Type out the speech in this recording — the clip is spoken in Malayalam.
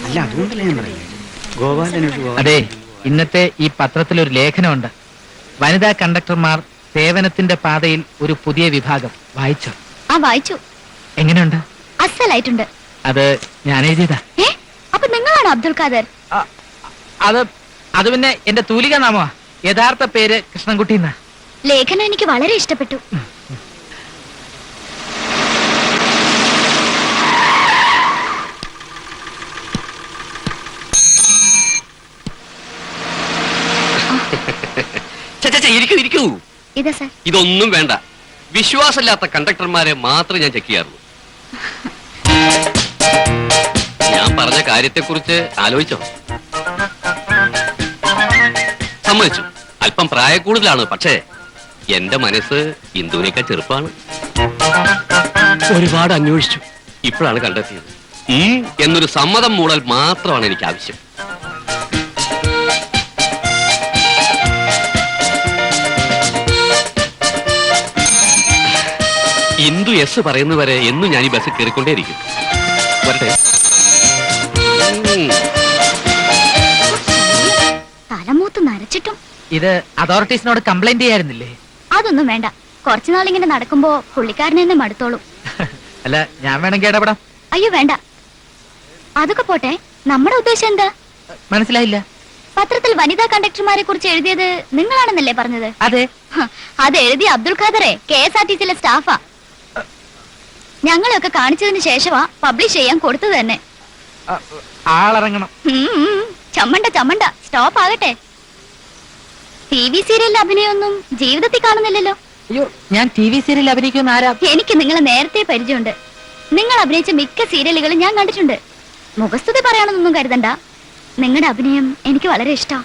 അല്ല അതുകൊണ്ടല്ലേ ഞാൻ പറയുന്നത് ഗോപാലനൊരു അതെ, ഇന്നത്തെ ഈ പത്രത്തിലൊരു ലേഖനമുണ്ട്. വനിതാ കണ്ടക്ടർമാർ സേവനത്തിന്റെ പാതയിൽ ഒരു പുതിയ വിഭാഗം. വായിച്ചോ? ആ വായിച്ചു. എങ്ങനെയുണ്ട്? അസലായിട്ടുണ്ട്. അത് ഞാൻ എഴുതിയതാ. അപ്പൊ നിങ്ങളാണ് അബ്ദുൽ ഖാദർ? അത് പിന്നെ എന്റെ തൂലിക നാമോ. യഥാർത്ഥ പേര് കൃഷ്ണൻകുട്ടി എന്നാ. ലേഖനം എനിക്ക് വളരെ ഇഷ്ടപ്പെട്ടു. ഇതാ സാർ. ഇതൊന്നും വേണ്ട. വിശ്വാസമില്ലാത്ത കണ്ടക്ടർമാരെ മാത്രമേ ഞാൻ ചെക്ക് ചെയ്യാറുള്ളൂ. ഞാൻ പറഞ്ഞ കാര്യത്തെക്കുറിച്ച് ആലോചിച്ചോ? സമ്മതിച്ചു, അല്പം പ്രായക്കൂടുതലാണ്. പക്ഷേ എന്റെ മനസ്സ് ഇന്ദുവിനേക്കാൾ ചെറുപ്പമാണ്. ഒരുപാട് അന്വേഷിച്ചു, ഇപ്പോഴാണ് കണ്ടെത്തിയത്. എന്നൊരു സമ്മതം മൂടൽ മാത്രമാണ് എനിക്ക് ആവശ്യം. ഇന്ദു എസ് പറയുന്നവരെ എന്നും ഞാൻ ഈ ബസ്സിൽ കയറിക്കൊണ്ടേയിരിക്കും. വരട്ടെ. തലമൂത്ത് നരച്ചിട്ടും ഇത് അതോറിറ്റീസിനോട് കംപ്ലൈന്റ് ചെയ്യായിരുന്നില്ലേ? അതൊന്നും വേണ്ട. കുറച്ചുനാളിങ്ങനെ നടക്കുമ്പോ പുള്ളിക്കാരനെ തന്നെ മടുത്തോളും. അല്ല, ഞാൻ വേണമെങ്കിൽ ഇടപെടാം. അയ്യോ വേണ്ട. അതൊക്കെ പോട്ടെ, നമ്മുടെ ഉദ്ദേശം എന്താ? മനസ്സിലായില്ല. പത്രത്തിൽ വനിതാ കണ്ടക്ടർമാരെ കുറിച്ച് എഴുതിയത് നിങ്ങളാണെന്നല്ലേ പറഞ്ഞത്? അതെ. അത് എഴുതിയ അബ്ദുൽ ഖാദറെ KSRTCയിലെ സ്റ്റാഫാ. ഞങ്ങളെയൊക്കെ കാണിച്ചതിന് ശേഷമാ പബ്ലിഷ് ചെയ്യാൻ കൊടുത്തത് തന്നെ. ആളിറങ്ങണം. ചമ്മണ്ട സ്റ്റോപ്പ് ആകട്ടെ. TV സീരിയലിൽ അഭിനയൊന്നും ജീവിതത്തിൽ കാണുന്നില്ലല്ലോ. അയ്യോ, ഞാൻ TV സീരിയലിൽ അഭിനയിക്കുന്ന ആരാ? എനിക്ക് നിങ്ങളെ നേരത്തെ പരിചയമുണ്ട്. നിങ്ങൾ അഭിനയിച്ച മിക്ക സീരിയലുകളും ഞാൻ കണ്ടിട്ടുണ്ട്. മുഖസ്തുതി പറയാനൊന്നും കരുതണ്ട. നിങ്ങളുടെ അഭിനയം എനിക്ക് വളരെ ഇഷ്ടം.